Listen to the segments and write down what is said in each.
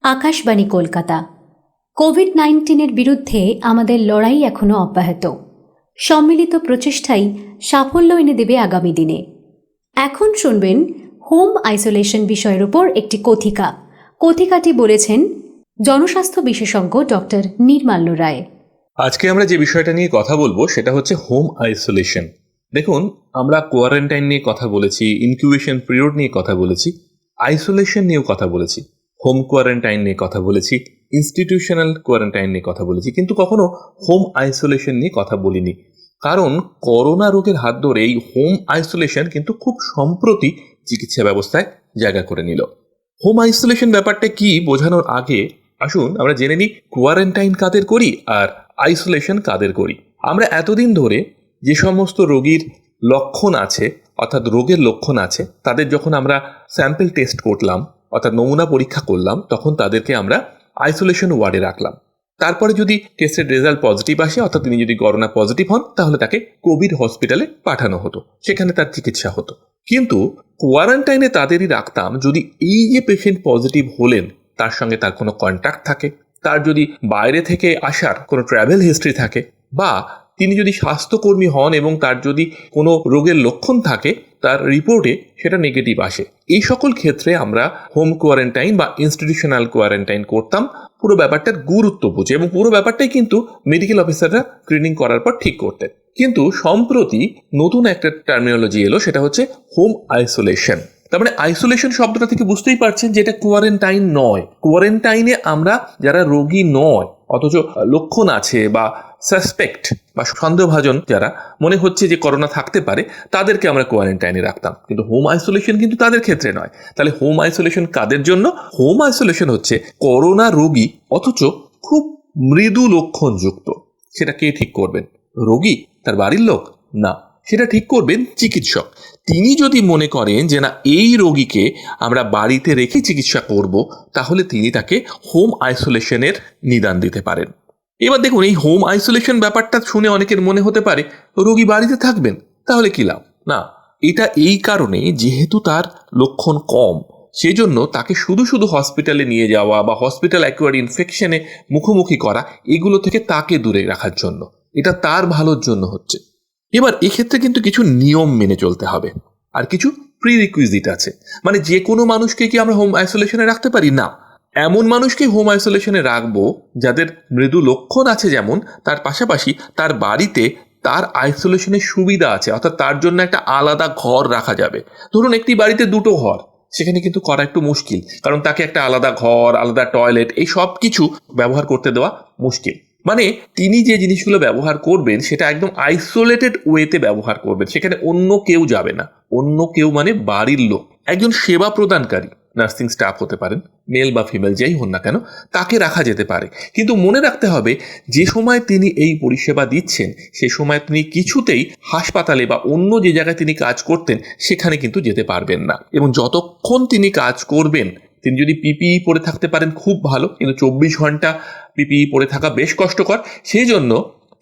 আকাশবাণী কলকাতা। কোভিড-19-এর বিরুদ্ধে আমাদের লড়াই এখনো অব্যাহত। সম্মিলিত প্রচেষ্টাই সাফল্য এনে দেবে আগামী দিনে। এখন শুনবেন হোম আইসোলেশন বিষয়ের উপর একটি কথিকা। কথিকাটি বলেছেন জনস্বাস্থ্য বিশেষজ্ঞ ডক্টর নির্মাল্য রায়। আজকে আমরা যে বিষয়টা নিয়ে কথা বলবো সেটা হচ্ছে হোম আইসোলেশন। দেখুন, আমরা কোয়ারেন্টাইন নিয়ে কথা বলেছি, ইনকিউবেশন পিরিয়ড নিয়ে কথা বলেছি, আইসোলেশন নিয়েও কথা বলেছি, হোম কোয়ারেন্টাইন নিয়ে কথা বলেছি, ইনস্টিটিউশনাল কোয়ারেন্টাইন নিয়ে কথা বলেছি, কিন্তু কখনো হোম আইসোলেশন নিয়ে কথা বলিনি। কারণ করোনা রোগের হাত ধরে এই হোম আইসোলেশন কিন্তু খুব সম্প্রতি চিকিৎসা ব্যবস্থায় জায়গা করে নিল। হোম আইসোলেশন ব্যাপারটা কি বোঝানোর আগে আসুন আমরা জেনে নিই কোয়ারেন্টাইন কাদের করি আর আইসোলেশন কাদের করি। আমরা এতদিন ধরে যে সমস্ত রোগীর লক্ষণ আছে, অর্থাৎ রোগের লক্ষণ আছে, তাদের যখন আমরা স্যাম্পল টেস্ট করলাম, অর্থাৎ নমুনা পরীক্ষা করলাম, তখন তাদেরকে আমরা আইসোলেশন ওয়ার্ডে রাখলাম। তারপরে যদি টেস্টের রেজাল্ট পজিটিভ আসে, অর্থাৎ তিনি যদি করোনা পজিটিভ হন, তাহলে তাকে কোভিড হসপিটালে পাঠানো হতো, সেখানে তার চিকিৎসা হতো। কিন্তু কোয়ারেন্টাইনে তাদেরই রাখতাম যদি এই যে পেশেন্ট পজিটিভ হলেন তার সঙ্গে তার কোনো কন্ট্যাক্ট থাকে, তার যদি বাইরে থেকে আসার কোনো ট্রাভেল হিস্ট্রি থাকে, বা তিনি যদি স্বাস্থ্যকর্মী হন এবং তার যদি কোনো রোগের লক্ষণ থাকে, তার রিপোর্টে সেটা নেগেটিভ আসে। এই সকল ক্ষেত্রে আমরা হোম কোয়ারেন্টাইন বা ইনস্টিটিউশনাল কোয়ারেন্টাইন করতাম, পুরো ব্যাপারটার গুরুত্ব বুঝে, এবং পুরো ব্যাপারটাই কিন্তু মেডিকেল অফিসাররা স্ক্রিনিং করার পর ঠিক করতেন। কিন্তু সম্প্রতি নতুন একটা টার্মিনোলজি এলো, সেটা হচ্ছে হোম আইসোলেশন। তার মানে আইসোলেশন শব্দটা থেকে বুঝতেই পারছেন যে এটা কোয়ারেন্টাইন নয়। কোয়ারেন্টাইনে আমরা যারা রোগী নয় অথচ লক্ষণ আছে বা সাসপেক্ট বা সন্দেহভাজন, যারা মনে হচ্ছে যে করোনা থাকতে পারে, তাদেরকে আমরা কোয়ারেন্টাইনে রাখতাম। কিন্তু হোম আইসোলেশন কিন্তু তাদের ক্ষেত্রে নয়। তাহলে হোম আইসোলেশন কাদের জন্য? হোম আইসোলেশন হচ্ছে করোনা রোগী অথচ খুব মৃদু লক্ষণযুক্ত। সেটা কে ঠিক করবেন? রোগী? তার বাড়ির লোক? না, সেটা ঠিক করবেন চিকিৎসক। তিনি যদি মনে করেন যে না, এই রোগীকে আমরা বাড়িতে রেখে চিকিৎসা করব, তাহলে তিনি তাকে হোম আইসোলেশনের নিদান দিতে পারেন। এবার দেখুন, এই হোম আইসোলেশন ব্যাপারটা শুনে অনেকের মনে হতে পারে রোগী বাড়িতে থাকবেন, তাহলে কি লাভ? না, এটা এই কারণে যেহেতু তার লক্ষণ কম, সেজন্য তাকে শুধু শুধু হসপিটালে নিয়ে যাওয়া বা হসপিটাল অ্যাকোয়ার্ড ইনফেকশনে মুখোমুখি করা, এগুলো থেকে তাকে দূরে রাখার জন্য, এটা তার ভালোর জন্য হচ্ছে। এবার এক্ষেত্রে কিন্তু কিছু নিয়ম মেনে চলতে হবে, আর কিছু প্রিরিকুইজিট আছে। মানে যে কোনো মানুষকে কি আমরা হোম আইসোলেশনে রাখতে পারি? না। এমন মানুষকে হোম আইসোলেশনে রাখবো যাদের মৃদু লক্ষণ আছে, যেমন তার পাশাপাশি তার বাড়িতে তার আইসোলেশনের সুবিধা আছে, অর্থাৎ তার জন্য একটা আলাদা ঘর রাখা যাবে। ধরুন একটি বাড়িতে দুটো ঘর, সেখানে কিন্তু করা একটু মুশকিল, কারণ তাকে একটা আলাদা ঘর, আলাদা টয়লেট, এই সব কিছু ব্যবহার করতে দেওয়া মুশকিল। মানে তিনি যে জিনিসগুলো ব্যবহার করবেন সেটা একদম আইসোলেটেড ওয়েতে ব্যবহার করবেন, সেখানে অন্য কেউ যাবে না। অন্য কেউ মানে বাড়ির লোক, একজন সেবা প্রদানকারী, নার্সিং স্টাফ হতে পারেন, মেল বা ফিমেল যেই হন না কেন, তাকে রাখা যেতে পারে। কিন্তু মনে রাখতে হবে, যে সময় তিনি এই পরিষেবা দিচ্ছেন সে সময় তিনি কিছুতেই হাসপাতালে বা অন্য যে জায়গায় তিনি কাজ করতেন সেখানে কিন্তু যেতে পারবেন না। এবং যতক্ষণ তিনি কাজ করবেন, তিনি যদি পিপিই পরে থাকতে পারেন খুব ভালো, কিন্তু 24 ঘন্টা পিপিই পরে থাকা বেশ কষ্টকর। সেই জন্য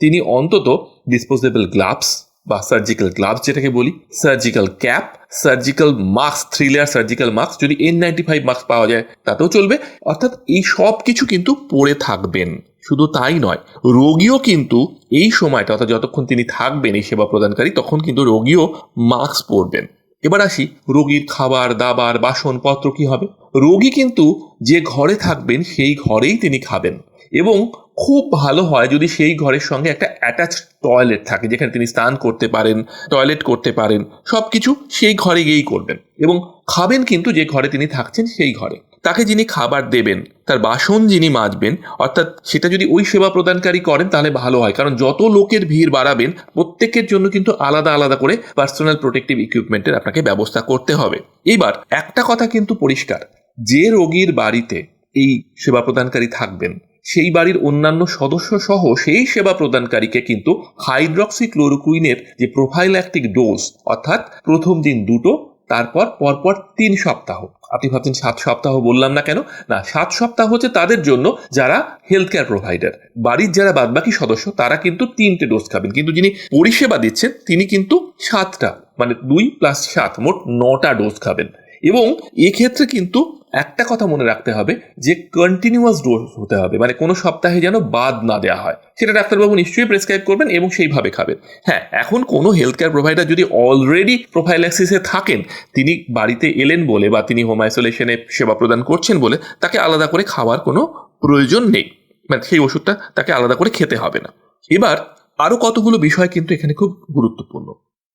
তিনি অন্তত ডিসপোজেবল গ্লাভস বা সার্জিক্যাল গ্লাভস যেটাকে বলি, surgical cap, surgical mask, 3 layer surgical mask, যদি N95 মাস্ক পাওয়া যায় তাতেও চলবে, অর্থাৎ এই সব কিছু কিন্তু পরে থাকবেন। শুধু তাই নয়, রোগীও কিন্তু এই সময়টা, অর্থাৎ যতক্ষণ তিনি থাকবেন এই সেবা প্রদানকারী, তখন কিন্তু রোগীও মাস্ক পরবেন। এবার আসি, রোগীর খাবার দাবার বাসনপত্র কি হবে? রোগী কিন্তু যে ঘরে থাকবেন সেই ঘরেই তিনি খাবেন, এবং খুব ভালো হয় যদি সেই ঘরের সঙ্গে একটা অ্যাটাচ টয়লেট থাকে, যেখানে তিনি স্নান করতে পারেন, টয়লেট করতে পারেন, সব কিছু সেই ঘরে গিয়েই করবেন। এবং খাবেন কিন্তু যে ঘরে তিনি থাকছেন সেই ঘরে। তাকে যিনি খাবার দেবেন, তার বাসন যিনি মাজবেন, অর্থাৎ সেটা যদি ওই সেবা প্রদানকারী করেন তাহলে ভালো হয়, কারণ যত লোকের ভিড় বাড়াবেন প্রত্যেকের জন্য কিন্তু আলাদা আলাদা করে পার্সোনাল প্রোটেক্টিভ ইকুইপমেন্টের আপনাকে ব্যবস্থা করতে হবে। এবার একটা কথা কিন্তু পরিষ্কার, যে রোগীর বাড়িতে এই সেবা প্রদানকারী থাকবেন সেই বাড়ির অন্যান্য সদস্য সহ সেই সেবা প্রদানকারীকে কিন্তু হাইড্রক্সিক্লোরোকুইনের যে প্রোফাইল্যাকটিক ডোজ, অর্থাৎ প্রথম দিন 2টো, তারপর পরপর 3 সপ্তাহ। আপনি ভাবছেন 7 সপ্তাহ বললাম না কেন? না, 7 সপ্তাহ হচ্ছে তাদের জন্য যারা হেলথ কেয়ার প্রোভাইডার। বাড়ির যারা বাদবাকি সদস্য তারা কিন্তু 3টে ডোজ খাবেন, কিন্তু যিনি পরিষেবা দিচ্ছেন তিনি কিন্তু 7টা, মানে 2 + 7 মোট 9টা ডোজ খাবেন। এবং এক্ষেত্রে কিন্তু একটা কথা মনে রাখতে হবে যে কন্টিনিউয়াস ডোজ হতে হবে, মানে কোনো সপ্তাহে যেন বাদ না দেওয়া হয়, সেটা ডাক্তারবাবু নিশ্চয়ই প্রেসক্রাইব করবেন এবং সেইভাবে খাবেন। হ্যাঁ, এখন কোনো হেলথ কেয়ার প্রোভাইডার যদি অলরেডি প্রোফাইল্যাক্সিসে থাকেন, তিনি বাড়িতে এলেন বলে বা তিনি হোম আইসোলেশনে সেবা প্রদান করছেন বলে তাকে আলাদা করে খাওয়ার কোনো প্রয়োজন নেই, মানে সেই ওষুধটা তাকে আলাদা করে খেতে হবে না। এবার আরও কতগুলো বিষয় কিন্তু এখানে খুব গুরুত্বপূর্ণ।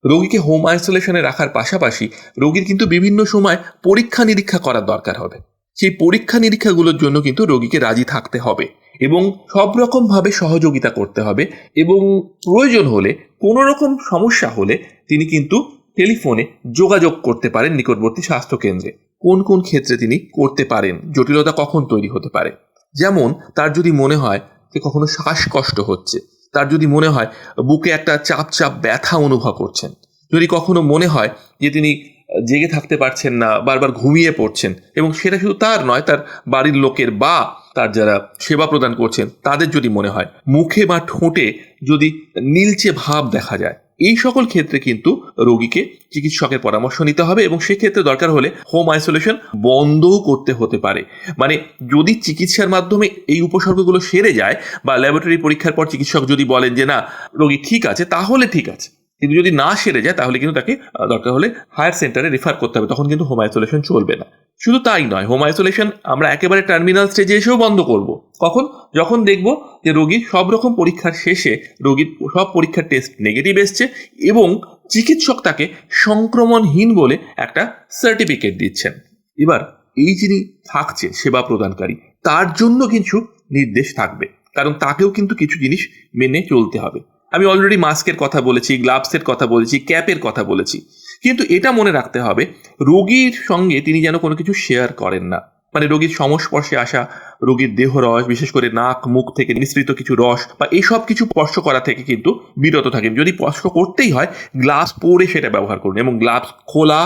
রোগীকে হোম আইসোলেশনে রাখার পাশাপাশি রোগীর কিন্তু বিভিন্ন সময় পরীক্ষা নিরীক্ষা করার দরকার হবে। সেই পরীক্ষা নিরীক্ষাগুলোর জন্য কিন্তু রোগীকে রাজি থাকতে হবে এবং সব রকমভাবে সহযোগিতা করতে হবে, এবং প্রয়োজন হলে কোনো রকম সমস্যা হলে তিনি কিন্তু টেলিফোনে যোগাযোগ করতে পারেন নিকটবর্তী স্বাস্থ্যকেন্দ্রে। কোন কোন ক্ষেত্রে তিনি করতে পারেন, জটিলতা কখন তৈরি হতে পারে, যেমন তার যদি মনে হয় যে কখনো শ্বাসকষ্ট হচ্ছে, তার যদি মনে হয় বুকে একটা চাপ চাপ ব্যথা অনুভব করছেন, যদি কখনো মনে হয় যে তিনি জেগে থাকতে পারছেন না, বারবার ঘুমিয়ে পড়ছেন, এবং সেটা শুধু তার নয়, তার বাড়ির লোকের বা তার যারা সেবা প্রদান করছেন তাদের যদি মনে হয়, মুখে বা ঠোঁটে যদি নীলচে ভাব দেখা যায়, এই সকল ক্ষেত্রে কিন্তু রোগীকে চিকিৎসকের পরামর্শ নিতে হবে এবং সেক্ষেত্রে দরকার হলে হোম আইসোলেশন বন্ধও করতে হতে পারে। মানে যদি চিকিৎসার মাধ্যমে এই উপসর্গগুলো সেরে যায় বা ল্যাবরেটরি পরীক্ষার পর চিকিৎসক যদি বলেন যে না রোগী ঠিক আছে, তাহলে ঠিক আছে, কিন্তু যদি না সেরে যায় তাহলে কিন্তু তাকে দরকার হলে হায়ার সেন্টারে রেফার করতে হবে, তখন কিন্তু হোম আইসোলেশন চলবে না। শুধু তাই নয়, হোম আইসোলেশন আমরা একেবারে টার্মিনাল স্টেজে এসেও বন্ধ করব। কখন? যখন দেখব যে রোগীর সব রকম পরীক্ষার শেষে রোগীর সব পরীক্ষার টেস্ট নেগেটিভ এসছে এবং চিকিৎসক তাকে সংক্রমণহীন বলে একটা সার্টিফিকেট দিচ্ছেন। এবার এই যিনি থাকছে সেবা প্রদানকারী, তার জন্য কিছু নির্দেশ থাকবে, কারণ তাকেও কিন্তু কিছু জিনিস মেনে চলতে হবে। আমি অলরেডি মাস্কের কথা বলেছি, গ্লাভসের কথা বলেছি, ক্যাপের কথা বলেছি, কিন্তু এটা মনে রাখতে হবে রোগীর সঙ্গে তিনি যেন কোনো কিছু শেয়ার করেন না। মানে রোগীর সংস্পর্শে আসা, রোগীর দেহ রস, বিশেষ করে নাক মুখ থেকে নিঃসৃত কিছু রস বা এইসব কিছু স্পর্শ করা থেকে কিন্তু বিরত থাকেন। যদি স্পর্শ করতেই হয়, গ্লাভস পরে সেটা ব্যবহার করুন, এবং গ্লাভস খোলা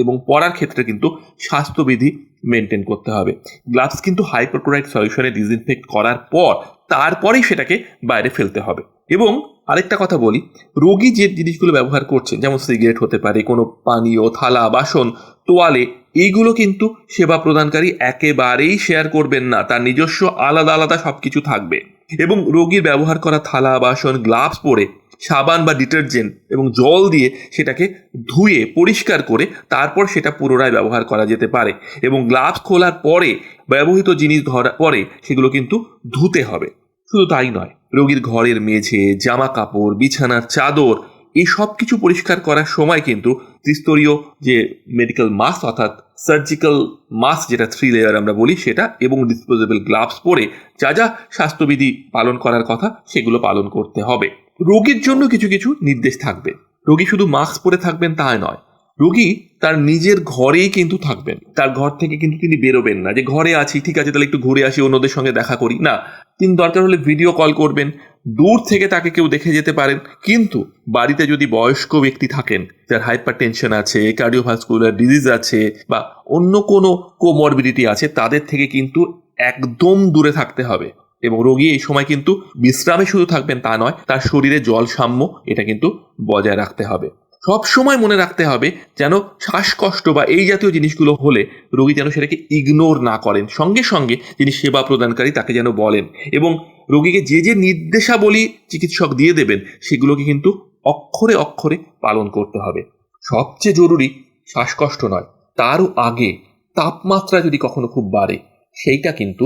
এবং পরার ক্ষেত্রে কিন্তু স্বাস্থ্যবিধি মেনটেন করতে হবে। গ্লাভস কিন্তু হাইপোক্লোরাইড সলিউশনে ডিসইনফেক্ট করার পর তারপরেই সেটাকে বাইরে ফেলতে হবে। এবং আরেকটা কথা বলি, রোগী যে জিনিসগুলো ব্যবহার করছেন, যেমন সিগারেট হতে পারে, কোনো পানীয়, থালা, বাসন, তোয়ালে, এইগুলো কিন্তু সেবা প্রদানকারী একেবারেই শেয়ার করবেন না, তার নিজস্ব আলাদা আলাদা সব কিছু থাকবে। এবং রোগীর ব্যবহার করা থালা, বাসন, গ্লাভস পরে সাবান বা ডিটারজেন্ট এবং জল দিয়ে সেটাকে ধুয়ে পরিষ্কার করে তারপর সেটা পুনরায় ব্যবহার করা যেতে পারে, এবং গ্লাভস খোলার পরে ব্যবহৃত জিনিস ধরার পরে সেগুলো কিন্তু ধুতে হবে। শুধু তাই নয়, রোগীর ঘরের মেঝে, জামা কাপড়, বিছানার চাদর, এই সব কিছু পরিষ্কার করার সময় কিন্তু ত্রিস্তরীয় যে মেডিকেল মাস্ক অর্থাৎ সার্জিক্যাল মাস্ক, যেটা 3 লেয়ার আমরা বলি, সেটা এবং ডিসপোজেবল গ্লাভস পরে যা যা স্বাস্থ্যবিধি পালন করার কথা সেগুলো পালন করতে হবে। রোগীর জন্য কিছু কিছু নির্দেশ থাকবে। রোগী শুধু মাস্ক পরে থাকবেন তা নয়, রোগী তার নিজের ঘরেই কিন্তু থাকবেন, তার ঘর থেকে কিন্তু তিনি বেরোবেন না যে ঘরে আছি, ঠিক আছে তাহলে একটু ঘুরে আসি, অন্যদের সঙ্গে দেখা করি, না, তিনি দরকার হলে ভিডিও কল করবেন, দূর থেকে তাকে কেউ দেখে যেতে পারেন। কিন্তু বাড়িতে যদি বয়স্ক ব্যক্তি থাকেন, যার হাইপার টেনশন আছে, কার্ডিওভাস্কুলার ডিজিজ আছে বা অন্য কোনো কোমরবিডিটি আছে, তাদের থেকে কিন্তু একদম দূরে থাকতে হবে। এবং রোগী এই সময় কিন্তু বিশ্রামে শুধু থাকবেন তা নয়, তার শরীরে জল সাম্য এটা কিন্তু বজায় রাখতে হবে। সব সময় মনে রাখতে হবে যেন শ্বাসকষ্ট বা এই জাতীয় জিনিসগুলো হলে রোগী যেন সেটাকে ইগনোর না করেন, সঙ্গে সঙ্গে যিনি সেবা প্রদানকারী তাকে যেন বলেন, এবং রোগীকে যে যে নির্দেশাবলী চিকিৎসক দিয়ে দেবেন সেগুলোকে কিন্তু অক্ষরে অক্ষরে পালন করতে হবে। সবচেয়ে জরুরি শ্বাসকষ্ট নয়, তারও আগে তাপমাত্রা যদি কখনো খুব বাড়ে, সেইটা কিন্তু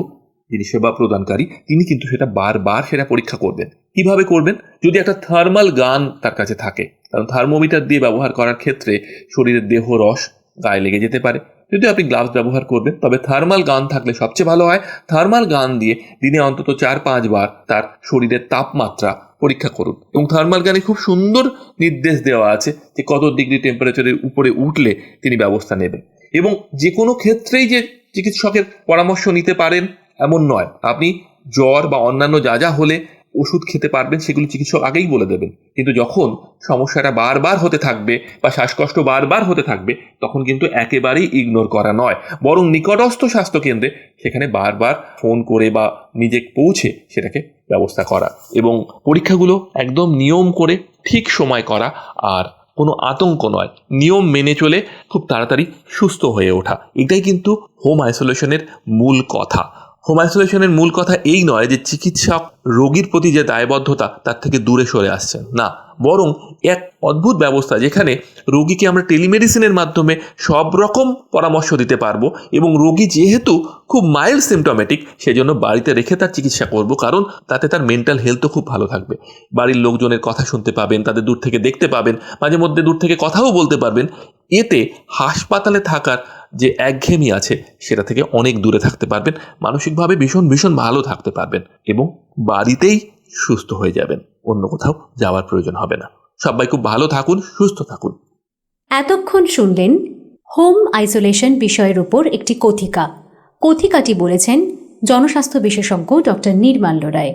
যিনি সেবা প্রদানকারী তিনি কিন্তু সেটা বারবার সেটা পরীক্ষা করবেন। কিভাবে করবেন? যদি একটা থার্মাল গান তার কাছে থাকে, কারণ থার্মোমিটার দিয়ে ব্যবহার করার ক্ষেত্রে শরীরের দেহ রস গায়ে লেগে যেতে পারে। যদি আপনি গ্লাভস ব্যবহার করবেন, তবে থার্মাল গান থাকলে সবচেয়ে ভালো হয়। থার্মাল গান দিয়ে দিনে অন্তত 4-5 বার তার শরীরের তাপমাত্রা পরীক্ষা করুন, এবং থার্মাল গানে খুব সুন্দর নির্দেশ দেওয়া আছে যে কত ডিগ্রি টেম্পারেচারের উপরে উঠলে তিনি ব্যবস্থা নেবেন। এবং যে কোনো ক্ষেত্রেই যে চিকিৎসকের পরামর্শ নিতে পারেন এমন নয়, আপনি জ্বর বা অন্যান্য যা যা হলে ওষুধ খেতে পারবেন সেগুলো চিকিৎসক আগেই বলে দেবেন, কিন্তু যখন সমস্যাটা বারবার হতে থাকবে বা শ্বাসকষ্ট বারবার হতে থাকবে, তখন কিন্তু একেবারেই ইগনোর করা নয়, বরং নিকটস্থ স্বাস্থ্যকেন্দ্রে সেখানে বারবার ফোন করে বা নিজে পৌঁছে সেটাকে ব্যবস্থা করা, এবং পরীক্ষাগুলো একদম নিয়ম করে ঠিক সময় করা, আর কোনো আতঙ্ক নয়, নিয়ম মেনে চলে খুব তাড়াতাড়ি সুস্থ হয়ে ওঠা, এটাই কিন্তু হোম আইসোলেশনের মূল কথা। হোম আইসোলেশনের মূল কথা এই নয় যে চিকিৎসক রোগীর প্রতি যে দায়বদ্ধতা তার থেকে দূরে সরে আসছেন, না, বরং এক অদ্ভুত ব্যবস্থা যেখানে রোগীকে আমরা টেলিমেডিসিনের মাধ্যমে সব রকম পরামর্শ দিতে পারবো, এবং রোগী যেহেতু খুব মাইল্ড সিমটমেটিক সেজন্য বাড়িতে রেখে তার চিকিৎসা করব, কারণ তাতে তার মেন্টাল হেলথও খুব ভালো থাকবে। বাড়ির লোকজনের কথা শুনতে পাবেন, তাদের দূর থেকে দেখতে পাবেন, মাঝে মধ্যে দূর থেকে কথাও বলতে পারবেন। এতে হাসপাতালে থাকার যে একঘেয়েমি আছে সেটা থেকে অনেক দূরে থাকতে পারবেন, মানসিকভাবে ভীষণ ভীষণ ভালো থাকতে পারবেন এবং বাড়িতেই সুস্থ হয়ে যাবেন, অন্য কোথাও যাওয়ার প্রয়োজন হবে না। সবাই খুব ভালো থাকুন, সুস্থ থাকুন। এতক্ষণ শুনলেন হোম আইসোলেশন বিষয়ের উপর একটি কথিকাটি বলেছেন জনস্বাস্থ্য বিশেষজ্ঞ ডক্টর নির্মাল্য রায়।